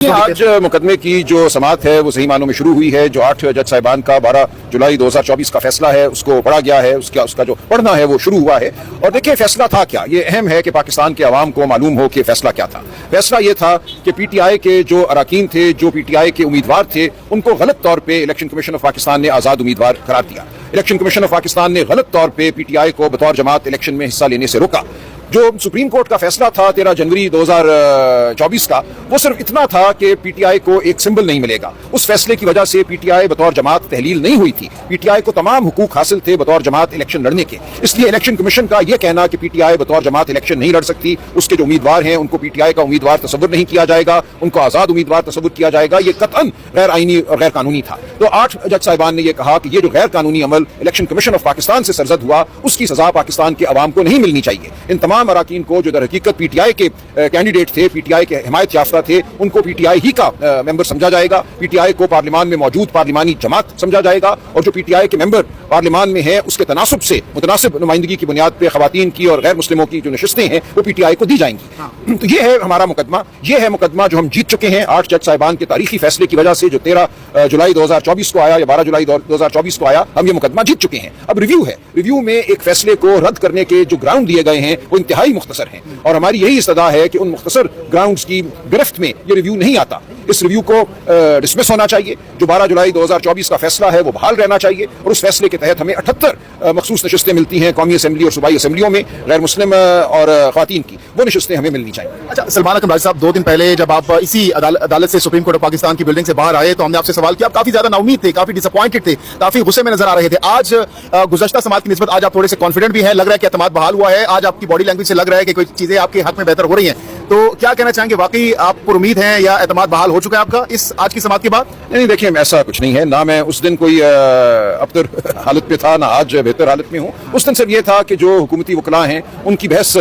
आज मुकदमे की जो समाअत है वो सही मानों में शुरू हुई है। जो 8 जज साहिबान का 12 जुलाई 2024 का फैसला है उसको पढ़ा गया है, उसका जो पढ़ना है वो शुरू हुआ है। और देखिए फैसला था क्या, ये अहम है कि पाकिस्तान के अवाम को मालूम हो कि फैसला क्या था। फैसला ये था कि पीटीआई के जो अरकान थे, जो पीटीआई के उम्मीदवार थे, उनको गलत तौर पर इलेक्शन कमीशन ऑफ पाकिस्तान ने आज़ाद उम्मीदवार करार दिया। इलेक्शन कमीशन ऑफ पाकिस्तान ने गलत तौर पर पीटीआई को बतौर जमात इलेक्शन में हिस्सा लेने से रोका। जो सुप्रीम कोर्ट का फैसला था 13 जनवरी 2024 का, वो सिर्फ इतना था कि पीटीआई को एक सिंबल नहीं मिलेगा। उस फैसले की वजह से पीटीआई बतौर जमात तहलील नहीं हुई थी। पीटीआई को तमाम हुकूक हासिल थे बतौर जमात इलेक्शन लड़ने के। इसलिए इलेक्शन कमीशन का यह कहना कि पीटीआई बतौर जमात इलेक्शन नहीं लड़ सकती, उसके जो उम्मीदवार हैं उनको पीटीआई का उम्मीदवार तस्वुर नहीं किया जाएगा, उनको आज़ाद उम्मीदवार तस्वुर किया जाएगा, ये कतअन गैर आईनी और गैर कानूनी था। तो 8 जज साहिबान ने यह कहा कि ये जो गैर कानूनी अमल इलेक्शन कमीशन ऑफ पाकिस्तान से सरजद हुआ, उसकी सजा पाकिस्तान के अवाम को नहीं मिलनी चाहिए। इन तमाम अरकान को जो हकीकत पीटीआई के कैंडिडेट थे, पीटीआई के हिमायत याफ्ता थे, उनको पीटीआई ही का मेंबर समझा जाएगा। पीटीआई को पार्लियामान में मौजूद पार्लिमानी जमात समझा जाएगा और जो पीटीआई के मेंबर पार्लियामान में है उसके तनासब से मुतनासिब नुमाइंदगी की बुनियाद पर खवातीन की और गैर मुस्लिमों की जो नशिस्तें हैं वो पीटीआई को दी जाएंगी। तो ये है हमारा मुकदमा, ये है मुकदमा जो हम जीत चुके हैं 8 जज साहिबान के तारीखी फैसले की वजह से, जो 13 जुलाई 2024 को आया या 12 जुलाई 2024 को आया। हम ये मुकदमा जीत चुके हैं। अब रिव्यू है, रिव्यू में एक फैसले को रद्द करने के जो ग्राउंड दिए गए हैं वो इंतहाई मुख्तसर हैं और हमारी यही इस्तदा है कि उन मुख्तसर ग्राउंड्स की गिरफ्त में ये रिव्यू नहीं आता। इस रिव्यू को डिसमिस होना चाहिए। जो 12 जुलाई 2024 का फैसला है वो बहाल रहना चाहिए और उस फैसले के तहत हमें 78 मखसूस नशिस्तें मिलती हैं कौमी असम्बली और सूबाई असम्बलियों में गैर मुस्लिम और ख्वातीन की, वो नशिस्तें हमें मिलनी चाहिए। अच्छा सलमान अकरम साहब, 2 दिन पहले जब आप इसी अदालत से सुप्रीम कोर्ट ऑफ पाकिस्तान की बिल्डिंग से बाहर आए तो हमने आपसे सवाल किया, आप काफी ज्यादा नाउमीद थे, काफी डिसअपॉइंटेड थे, काफी गुस्से में नजर आ रहे थे। आज गुज़श्ता समात की निस्बत आज आप थोड़े से कॉन्फिडेंट भी हैं, लग रहा है कि एतमाद बहाल हुआ है। आज आपकी बॉडी लैंग्वेज से लग रहा है कि कोई चीजें आपके हक में बेहतर हो रही हैं। तो क्या कहना चाहेंगे, वाकई आप पर उम्मीद हैं या एतमाद बहाल हो चुका है आपका इस आज की समात के बाद? नहीं, देखिए ऐसा कुछ नहीं है ना। मैं उस दिन कोई अबतर हालत पे था ना आज बेहतर हालत में हूँ। उस दिन सिर्फ ये था कि जो हुकूमती वकला हैं उनकी बहस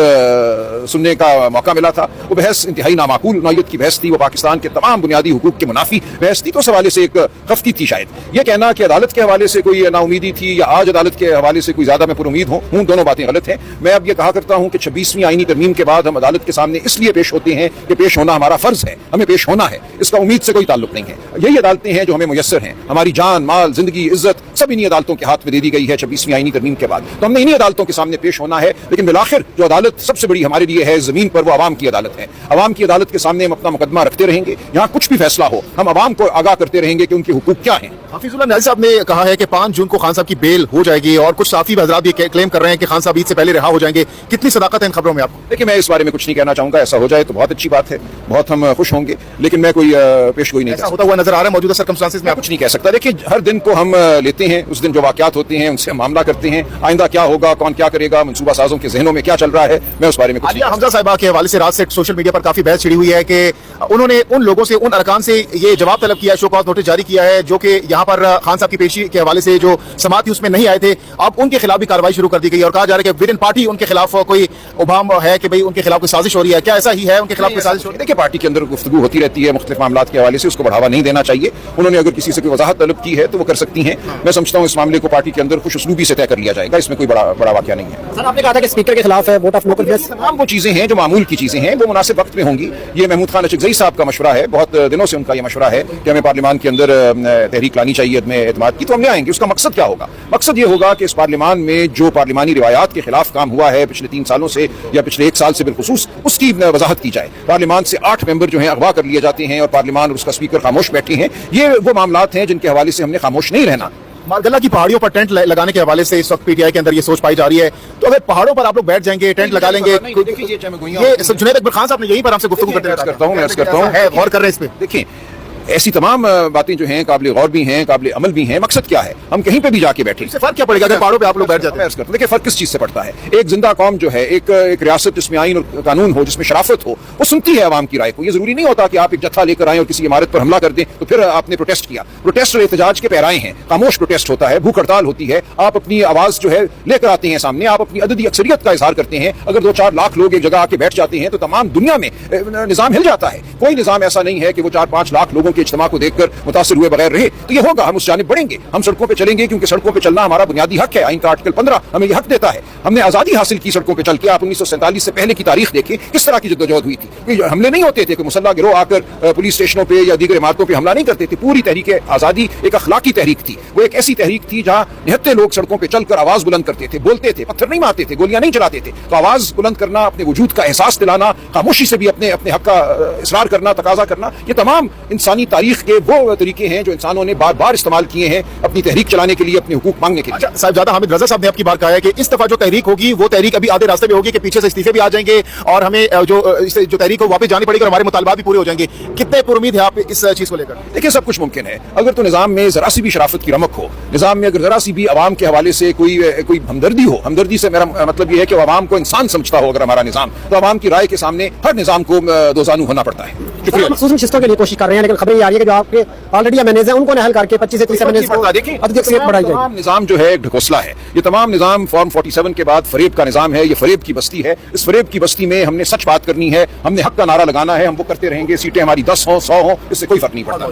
सुनने का मौका मिला था। वो बहस इंतहाई नामाकूल नौयत की बहस थी, वो पाकिस्तान के तमाम बुनियादी हुकूक के मुनाफी बहस थी। तो उस हवाले से एक खफ्ती थी। शायद ये कहना कि अदालत के हवाले से कोई नाउमीदी थी या आज अदालत के हवाले से कोई ज्यादा मैं पर उम्मीद हूँ, दोनों बातें गलत हैं। मैं अब ये कहा करता हूँ कि 26वीं आईनी तरमीम के बाद हम अदालत के सामने इसलिए पेश होते हैं कि पेश होना हमारा फर्ज है, हमें पेश होना है, इसका उम्मीद से कोई ताल्लुक नहीं है। यही अदालतें हैं जो हमें मुयस्सर हैं। हमारी जान, माल, जिंदगी, इज्जत सब इन्हीं अदालतों के हाथ में दे दी गई है 26वीं आईनी तरमीम के बाद। तो हमने इन्हीं अदालतों के सामने पेश होना है। लेकिन बिलाखिर जो अदालत सबसे बड़ी हमारे लिए है जमीन पर, वो अवाम की अदालत है। अवाम की अदालत के सामने हम अपना मुकदमा रखते रहेंगे। यहाँ कुछ भी फैसला हो हम अवाम को आगाह करते रहेंगे कि उनके हुकूक क्या हैं। हफीजुल्लाह नियाज़ी साहब ने कहा है कि 5 जून को खान साहब की बेल हो जाएगी और कुछ साफी हज़रात भी क्लेम कर रहे हैं कि खान साहब ईद से पहले रिहा हो जाएंगे। कितनी सदाकत है इन खबरों में आपको? देखिए मैं इस बारे में कुछ नहीं कहना चाहूंगा। ऐसा हो जाए तो बहुत अच्छी बात है, बहुत हम खुश होंगे, लेकिन मैं कोई पेशगोई नहीं ऐसा होता हुआ नजर आ रहा है मौजूदा सर्कमस्टांसेस में। कुछ नहीं कह सकता। देखिए हर दिन को हम लेते हैं, उस दिन जो वाकयात होते हैं उनसे मामला करते हैं। आइंदा क्या होगा, कौन क्या करेगा, मनसूबा साजों के जहनों में क्या चल रहा है, मैं उस बारे में कुछ नहीं। हमजा साहिबा के हवाले से रात से सोशल मीडिया पर काफी बहस छिड़ी हुई है कि उन्होंने उन लोगों से, उन अरकान से ये जवाब तलब किया है, शो कॉज नोटिस जारी किया है जो कि यहाँ पर खान साहब की पेशी के हवाले से जो समात थी उसमें नहीं आए थे। अब उनके खिलाफ भी कार्रवाई शुरू कर दी गई और कहा जा रहा है कि विद इन पार्टी उनके खिलाफ कोई उबाम है कि भाई उनके खिलाफ कोई साजिश हो रही है। क्या ऐसा ही है, उनके खिलाफ कोई साजिश हो रही है? देखिए पार्टी के अंदर गुफ्तगू होती रहती है मुख्तलिफ मामलात के हवाले से, उसको बढ़ावा नहीं देना चाहिए। उन्होंने अगर किसी से कोई वजाहत तलब की है तो वो कर सकती हैं। मैं समझता हूँ इस मामले को पार्टी के अंदर खुश उसलूबी से तय कर लिया जाएगा, इसमें कोई बड़ा वाकया नहीं है। सर आपने कहा था कि स्पीकर के खिलाफ है, वोट ऑफ नो कॉन्फिडेंस, तमाम वो चीजें हैं जो मामूल की चीजें हैं, वो मुनासिब वक्त में होंगी। ये महमूद खान अशरफी साहब का मशवरा है, बहुत दिनों से उनका ये मशवरा है कि हमें पार्लियामान के अंदर तहरीक लानी चाहिए अदम एतमाद की, तो हमने आएंगे। उसका मकसद क्या होगा? मकसद ये होगा कि इस पार्लियामान में जो पार्लियामानी रिवायात के खिलाफ काम हुआ है पिछले 3 सालों से या पिछले 1 साल से बिलखुसूस, उसकी वजाहत की जाए। पार्लियामान से 8 मेंबर जो हैं अगवा कर लिए जाते हैं और पार्लियामान और उसका स्पीकर खामोश बैठे हैं। ये वो मामलात हैं जिनके हवाले से हमने खामोश नहीं रहना। मारगला की पहाड़ियों पर टेंट लगाने के हवाले से इस वक्त पीटीआई के अंदर ये सोच पाई जा रही है, तो अगर पहाड़ों पर आप लोग बैठ जाएंगे, टेंट लगा लेंगे, ये जुनैद अकबर खान साहब ने यहीं पर हमसे गुफ्तगू करते करता हूँ गौर कर रहे हैं इस पे। देखिए ऐसी तमाम बातें जो हैं काबिल गौर भी हैं, काबिल अमल भी हैं। मकसद क्या है? हम कहीं पे भी जाके बैठे, इससे फर्क क्या पड़ेगा अगर पहाड़ों पे आप लोग बैठ जाते हैं? देखिए फर्क किस चीज से पड़ता है? एक जिंदा कौम जो है, एक रियासत जिसमें आईन और कानून हो, जिसमें शराफत हो, वो सुनती है आवाम की राय को। ये जरूरी नहीं होता कि आप एक जत्था लेकर आए और किसी इमारत पर हमला कर दें तो फिर आपने प्रोटेस्ट किया। प्रोटेस्ट और एहतजाज के पैराए हैं, खामोश प्रोटेस्ट होता है, भूख हड़ताल होती है। आप अपनी आवाज जो है लेकर आते हैं सामने, आप अपनी अददी अक्सरियत का इजहार करते हैं। अगर 2-4 लाख लोग एक जगह आके बैठ जाते हैं तो तमाम दुनिया में निजाम हिल जाता है। कोई निजाम ऐसा नहीं है कि वो 4-5 लाख लोगों के इज्तिमा को देखकर मुतासिर हुए बगैर रहे, तो ये होगा, हम उस जानिब बढ़ेंगे, हम सड़कों पे चलेंगे, क्योंकि सड़कों पे चलना हमारा बुनियादी हक है। आइन का आर्टिकल 15 हमें ये हक देता है। हमने आज़ादी हासिल की सड़कों पे चल के। आप 1947 से पहले की तारीख देखें, किस तरह की जद्दोजहद हुई थी। हमले नहीं होते थे कि मुसल्लह गिरोह आकर पुलिस स्टेशनों पे या दीगर इमारतों पे हमला नहीं करते थे। पूरी तहरीक आज़ादी एक अखलाकी तहरीक थी। वो एक ऐसी तहरीक थी जहाँ निहत्ते लोग सड़कों पे चलकर आवाज बुलंद करते थे, बोलते थे, पत्थर नहीं मारते थे, गोलियां नहीं चलाते थे। तो आवाज बुलंद करना, अपने वजूद का एहसास दिलाना, खामोशी से भी अपने अपने हक का इसरार करना, तकाजा करना, ये तमाम इंसानी तारीख के वो तरीके हैं जो इंसानों ने बार बार इस्तेमाल किए हैं अपनी तहरीक चलाने के लिए, अपने हुकूक मांगने के लिए। साहिबजादा हामिद रजा साहब ने आपकी बात कहा है कि इस दफा जो तहरीक होगी वो तहरीक अभी आधे रास्ते में होगी कि पीछे से इस्तीफे भी आ जाएंगे और हमें जो तहरीक को वापस जानी पड़ेगी और हमारे मुतालबात भी पूरे हो जाएंगे। कितने पुरुमीद है आप इस चीज को लेकर? देखिए, सब कुछ मुमकिन है अगर तो निजाम में जरा सी भी शराफत की रमक हो, निजाम में अगर जरा सी भी आवाम के हवाले से कोई हमदर्दी हो। हमदर्दी से मेरा मतलब ये है कि आवाम को इंसान समझता हो अगर हमारा निजाम, तो आवाम की राय के सामने हर निजाम को दोजानू होना पड़ता है। मखसूस शिस्तों के लिए कोशिश कर रहे हैं, लेकिन खबरें आ रही है कि जो आपके ऑलरेडी मैनेज है उनको नहल करके 25 से 30 मैनेज को बढ़ाई जाएगी। निजाम जो है एक ढकोसला है। ये तमाम निजाम फॉर्म 47 के बाद फरेब का निजाम है। ये फरेब की बस्ती है। इस फरेब की बस्ती में हमने सच बात करनी है, हमने हक का नारा लगाना है, हम वो करते रहेंगे। सीटें हमारी 10 हों 100 हों, इससे कोई फर्क नहीं पड़ता।